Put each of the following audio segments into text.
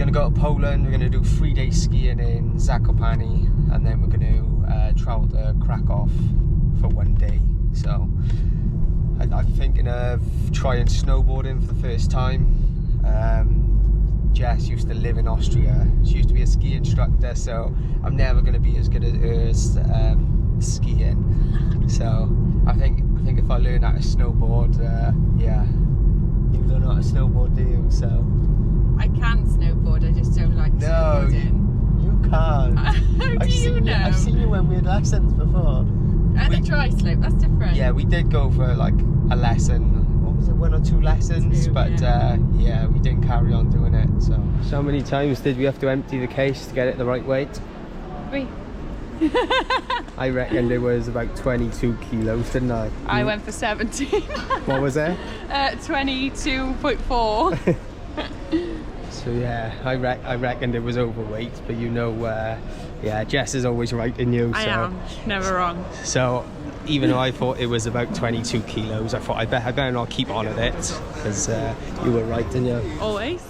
going to go to Poland. We're going to do 3 days skiing in Zakopane, and then we're going to travel to Krakow for 1 day. So I'm thinking of trying snowboarding for the first time. Jess used to live in Austria. She used to be a ski instructor, so I'm never going to be as good as her skiing. So I think if I learn how to snowboard, yeah. You don't know how to snowboard, do you? So I can snowboard, I just don't like snowboarding. You can't. How do you know? I've seen you when we had lessons before. At the dry slope, that's different. Yeah, we did go for like a lesson. What was it, 1 or 2 lessons? But yeah, we didn't carry on doing it. So many times did we have to empty the case to get it the right weight? 3. I reckoned it was about 22 kilos, didn't I? I went for 17. What was it? 22.4. So yeah, I reckoned it was overweight, but you know, yeah, Jess is always right in you. So. I am, never wrong. So even though I thought it was about 22 kilos, I thought I better not keep on at it, because you were right, didn't you? Always.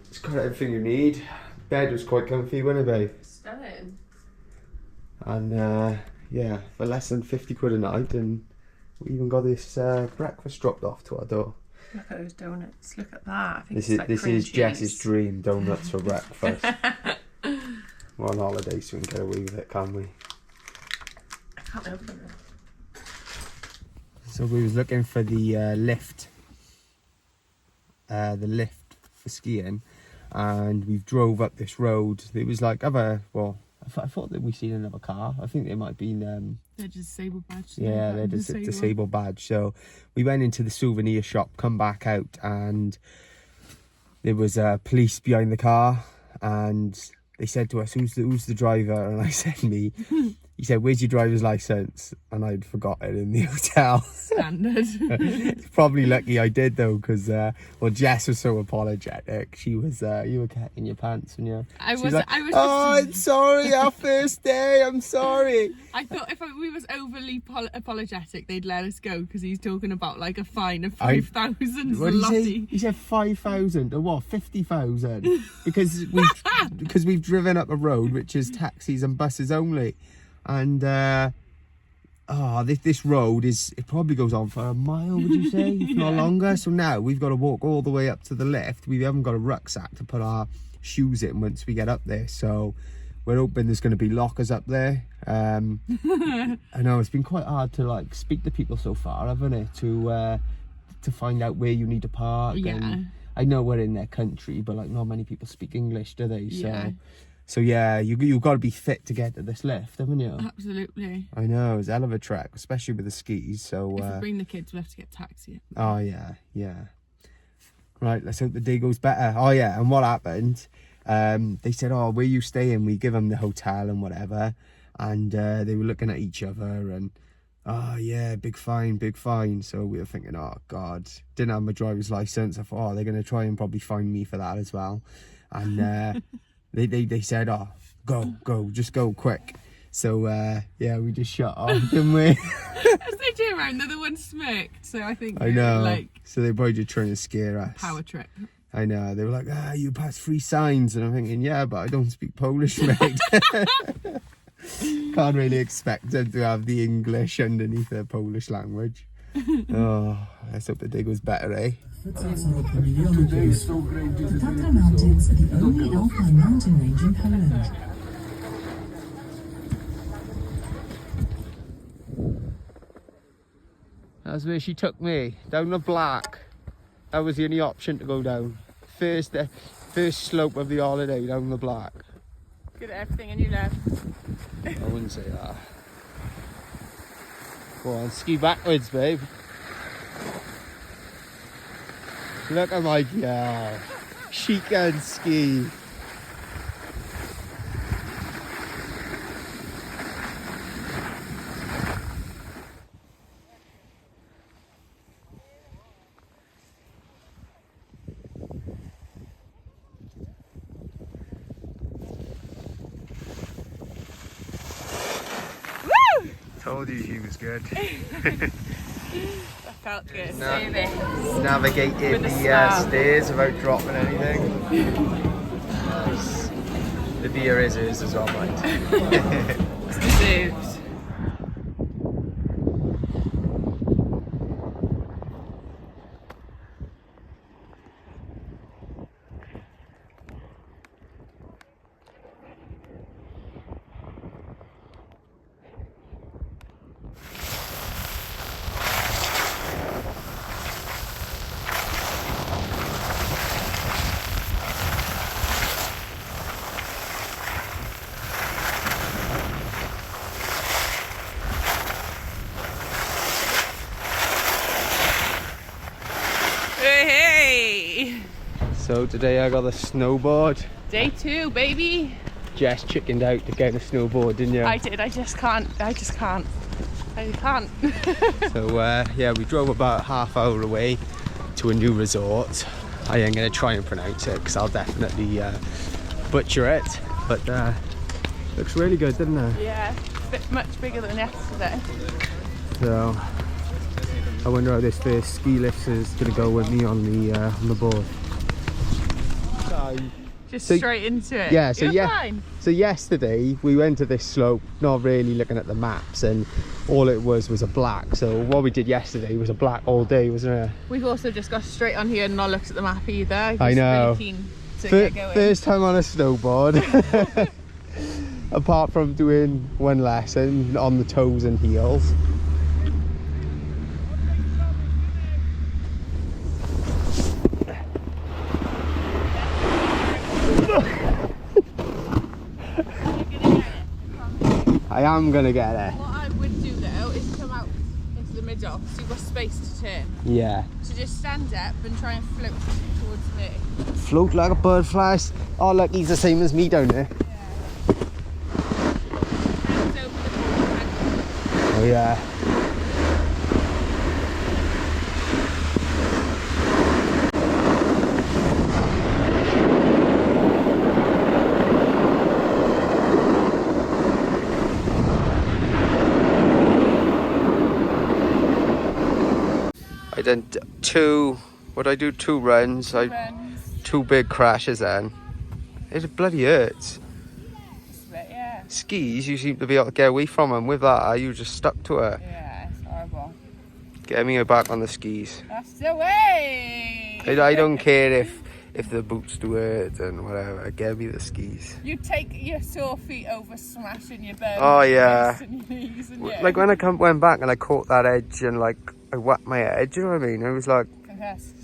It's got everything you need. Bed was quite comfy, wasn't it, babe? Stunning. And yeah, for less than 50 quid a night, and we even got this breakfast dropped off to our door. Look at those donuts. Look at that. I think This is Jess's dream, donuts for breakfast. We're on holiday, so we can get away with it, can't we? I can't open it. So we was looking for the lift for skiing, and we drove up this road. It was like I thought that we seen another car. I think they might have been they're just disabled badge. Yeah, they're just a disabled badge. So we went into the souvenir shop, come back out, and there was police behind the car, and they said to us, who's the driver? And I said, me. He said, where's your driver's license? And I'd forgotten in the hotel. Standard. Probably lucky I did, though, because well, Jess was so apologetic. She was you were catting your pants, and you. I was like, just. I'm sorry, our first day. I'm sorry. I thought if we was overly apologetic, they'd let us go, because he's talking about like a fine of 5,000 zloty. He said 5,000 or what? 50,000 because we've driven up a road which is taxis and buses only. And this road it probably goes on for a mile, would you say? If not longer. So now we've got to walk all the way up to the lift. We haven't got a rucksack to put our shoes in once we get up there, so we're hoping there's going to be lockers up there. I know it's been quite hard to like speak to people so far, haven't it, to find out where you need to park. Yeah, and I know we're in their country, but like not many people speak English, do they? Yeah. So yeah, you've got to be fit to get to this lift, haven't you? Absolutely. I know, it's a hell of a trek, especially with the skis. So if we bring the kids, we'll have to get a taxi. Oh yeah. Right, let's hope the day goes better. Oh yeah, and what happened? They said, oh, where you staying? We give them the hotel and whatever, and they were looking at each other and, oh yeah, big fine. So we were thinking, oh God, didn't have my driver's license. I thought, oh, they're gonna try and probably fine me for that as well, and. They said, oh, go, just go quick. So, yeah, we just shut off, didn't we? As they do around, they're the ones smirked, so I think I know. Like, so they're probably just trying to scare us. Power trip. I know. They were like, you passed 3 signs. And I'm thinking, yeah, but I don't speak Polish, mate. Can't really expect them to have the English underneath the Polish language. Oh, let's hope the day goes better, eh? Tatra Mountains are the only alpine mountain range in Poland. That's where she took me, down the black. That was the only option to go down. First slope of the holiday, down the black. Good at everything and you left. I wouldn't say that. Go on, ski backwards, babe. Look at my girl. She can ski. Told you she was good. That felt good. No. See this. Navigating With the the smell. stairs without dropping anything. The beer is hers as well, mate. It's deserved. Hey! So today I got a snowboard. Day 2, baby. Jess chickened out to get a snowboard, didn't you? I did. I just can't. I can't. So yeah, we drove about half hour away to a new resort. I ain't gonna try and pronounce it because I'll definitely butcher it. But looks really good, doesn't it? Yeah, it's a bit much bigger than yesterday. So I wonder how this first ski lift is gonna go with me on the board. Just So- straight into it. Yeah, so You're yeah. fine. So yesterday we went to this slope, not really looking at the maps, and all it was a black. So what we did yesterday was a black all day, wasn't it? We've also just got straight on here and not looked at the map either. I Just know. Really keen to get going. First time on a snowboard. Apart from doing one lesson on the toes and heels. I am gonna get it. What I would do though is come out into the middle so you've got space to turn. Yeah. So just stand up and try and float towards me. Float like a bird flies. Oh look, he's the same as me down there. Hands over the board. Oh yeah. I done two runs. Two big crashes then. It bloody hurts. Yeah. Skis, you seem to be able to get away from them. With that, you just stuck to it. Yeah, it's horrible. Get me back on the skis. That's the way. I don't care if the boots do hurt and whatever. Get me the skis. You take your sore feet over smashing your bum. Oh, yeah. And your knees and Like when I went back and I caught that edge and like I whacked my head, you know what I mean? It was like Concussed.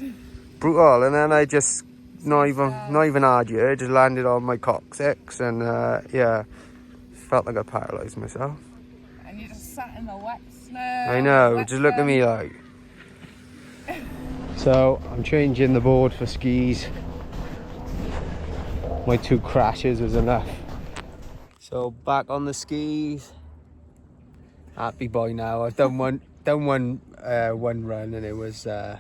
brutal, and then I just not even hard yet, just landed on my coccyx and yeah, felt like I paralysed myself. And you just sat in the wet snow. I know, wet just look at me like. So I'm changing the board for skis. My two crashes was enough. So back on the skis. Happy boy now. I've done one run and it was yeah.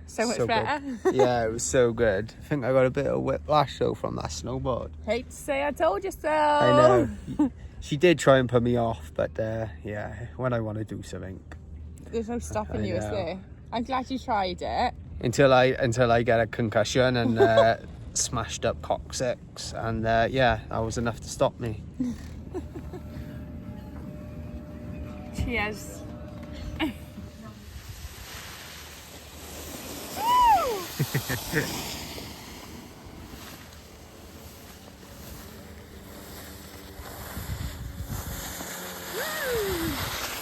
So much good. better. Yeah, it was so good. I think I got a bit of whiplash though from that snowboard. Hate to say I told you so. I know. She did try and put me off, but yeah, when I want to do something. There's no stopping I you, is know. there? I'm glad you tried it. Until I get a concussion and smashed up coccyx, and yeah, that was enough to stop me. Cheers.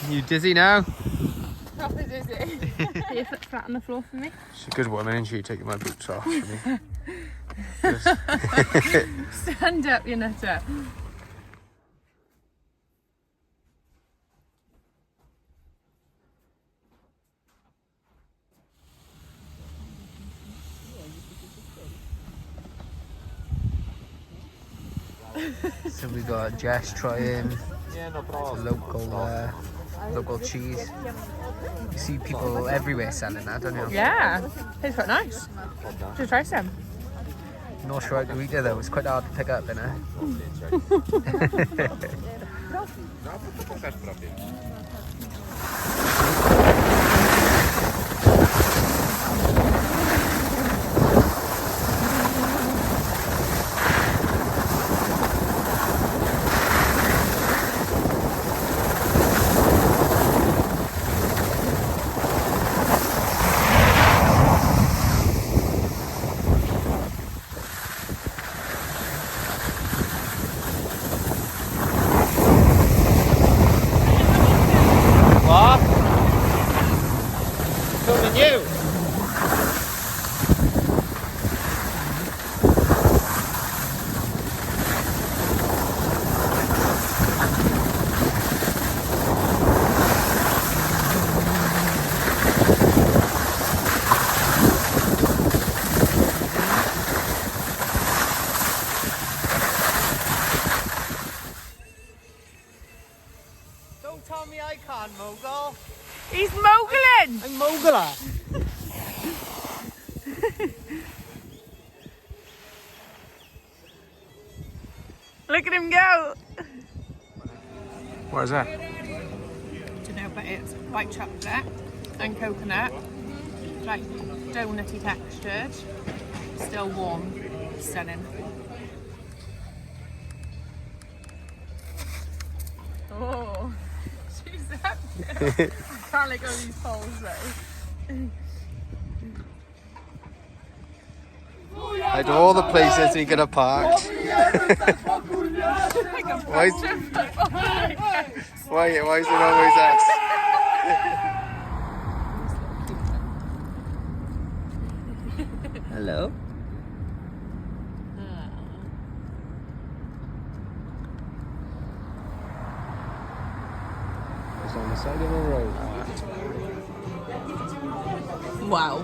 You dizzy now? Proper dizzy. Put your foot flat on the floor for me. She's a good woman, and she taking my boots off for me. Stand up, you nutter. So we got Jess trying the local cheese. You see people everywhere selling that, don't you? Yeah, tastes quite nice. Should try some. Not sure how to eat it though. It's quite hard to pick up, isn't it? Look at him go. What is that? Do you know, but it's white chocolate and coconut. It's like donutty textured. Still warm. Stunning. Oh, she's up there. I can't let go of these poles though. Out of all the places we could have parked. why is it always us? Hello? It's on the side of the road. Wow.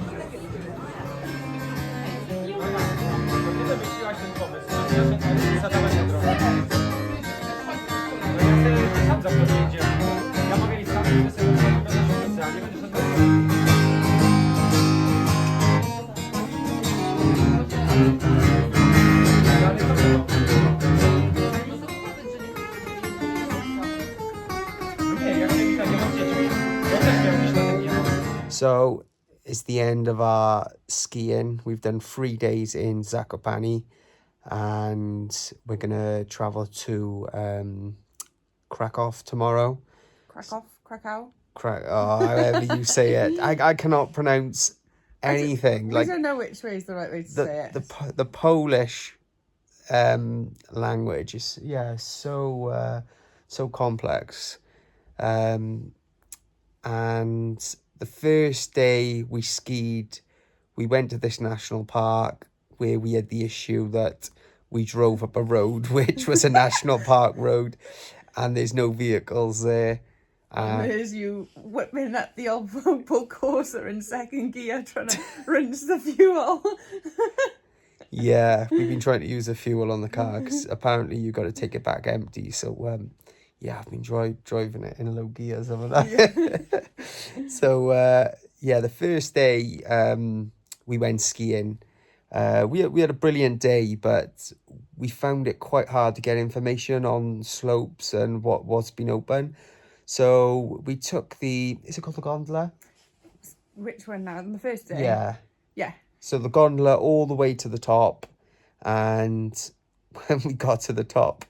So it's the end of our skiing. We've done 3 days in Zakopane and we're gonna travel to Krakow tomorrow. Krakow. However you say it. I cannot pronounce anything. I don't know which way is the right way to say it. The Polish language is so complex. And the first day we skied, we went to this national park where we had the issue that we drove up a road which was a national park road and there's no vehicles there. And there's you whipping up the old Opel Corsa in second gear trying to rinse the fuel. Yeah, we've been trying to use the fuel on the car because apparently you got to take it back empty. So yeah, I've been driving it in low gears over that. Yeah. So the first day we went skiing. We had a brilliant day, but we found it quite hard to get information on slopes and what's been open. So we took is it called the gondola? Which one now? On the first day? Yeah. Yeah. So the gondola all the way to the top, and when we got to the top,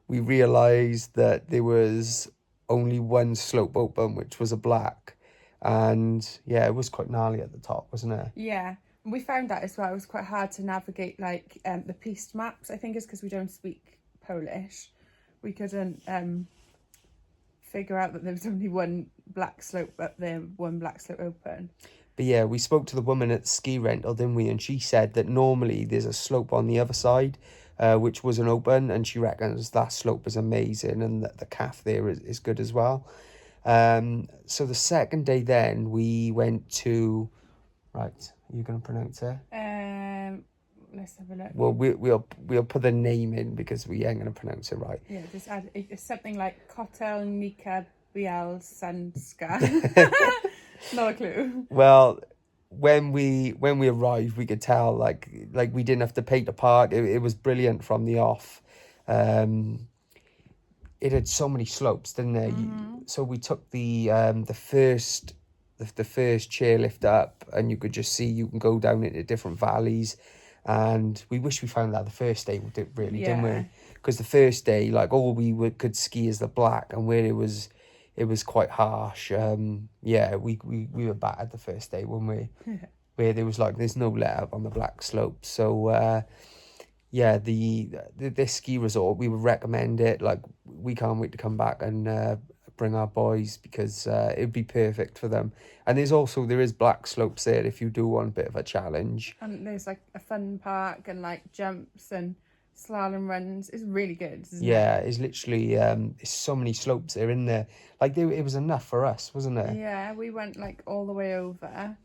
we realised that there was only one slope open, which was a black. And yeah, it was quite gnarly at the top, wasn't it? Yeah. We found that as well. It was quite hard to navigate, like, the piste maps. I think it's because we don't speak Polish. We couldn't figure out that there was only one black slope up there, one black slope open. But yeah, we spoke to the woman at the ski rental, didn't we? And she said that normally there's a slope on the other side, which wasn't open, and she reckons that slope is amazing and that the calf there is good as well. So the second day then we went to, right, are you going to pronounce it? Let's have a look. Well, we'll put the name in because we ain't going to pronounce it right. Yeah, just add it's something like Kotelnica Bielsanska. Not a clue. Well, when we arrived, we could tell like we didn't have to pay to park. It was brilliant from the off. It had so many slopes, didn't it? Mm-hmm. So we took the first chairlift up, and you could just see you can go down into different valleys. And we wish we found that the first day, didn't we? Because the first day, like all we could ski is the black, and where it was quite harsh. We were battered the first day, weren't we? Where there was there's no let up on the black slopes. So this ski resort, we would recommend it. Like, we can't wait to come back and bring our boys, because it'd be perfect for them. And there is black slopes there if you do want a bit of a challenge. And there's like a fun park and like jumps and slalom runs. It's really good, isn't it? It's literally there's so many slopes there in there. Like it was enough for us, wasn't it? Yeah, we went like all the way over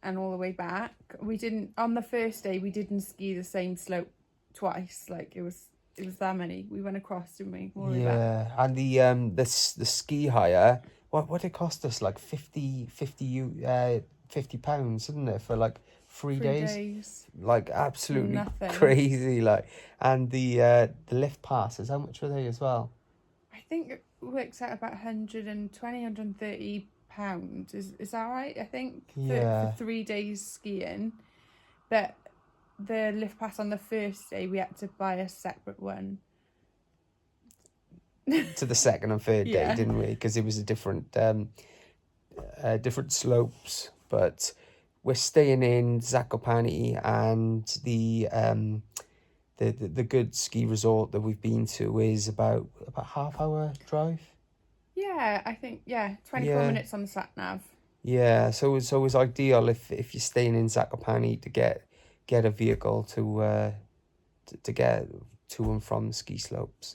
and all the way back. We didn't, on the first day, we didn't ski the same slope twice. Like it was that many. We went across, didn't we? And the ski hire what it cost us, like 50 pounds, didn't it, for like 3 days? Like absolutely Nothing. crazy. Like, and the lift passes, how much were they as well? I think it works out about 120, 130 pounds. Is that right? I think for 3 days skiing. But the lift pass on the first day, we had to buy a separate one. To the second and third day, Yeah. didn't we? Because it was a different different slopes. But we're staying in Zakopane, and the good ski resort that we've been to is about half-hour drive. Yeah, I think 24 minutes on the sat nav. Yeah, so it's ideal if you're staying in Zakopane to get a vehicle to get to and from the ski slopes.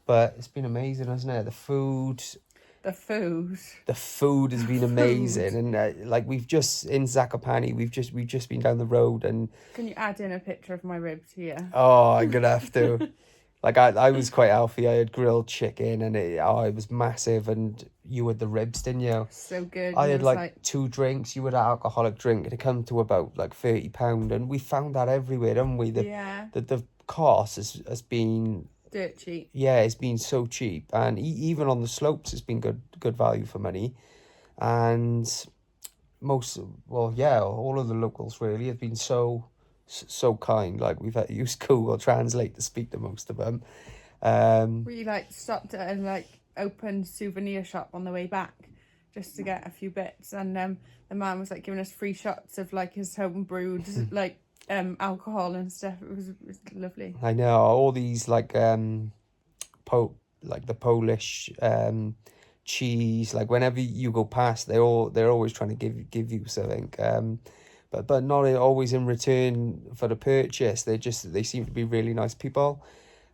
But it's been amazing, hasn't it? The food has been amazing, and like we've just in Zakopane, we've just been down the road, and Can you add in a picture of my ribs here? oh, I'm gonna have to. Like I was quite healthy. I had grilled chicken, and it was massive. And you had the ribs, didn't you? So good. I And had it was like 2 drinks. You had an alcoholic drink, and it come to about like £30, and we found that everywhere, haven't we? The cost has been dirt cheap. Yeah, it's been so cheap, and even on the slopes, it's been good value for money. And all of the locals really have been so kind. Like we've had to use Google Translate to speak to most of them. We like stopped at a open souvenir shop on the way back just to get a few bits, and the man was like giving us free shots of like his home brewed alcohol and stuff. It was lovely. I know all these like the Polish cheese. Like whenever you go past, they're always trying to give you something. But not always in return for the purchase. They seem to be really nice people.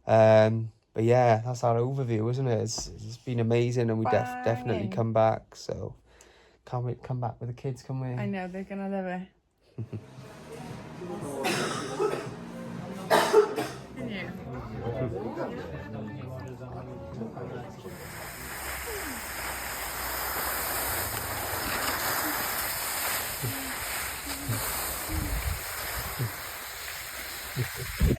But yeah, that's our overview, isn't it? It's been amazing, and we definitely come back. So can't wait to come back with the kids, can we? I know, they're gonna love it. Can you?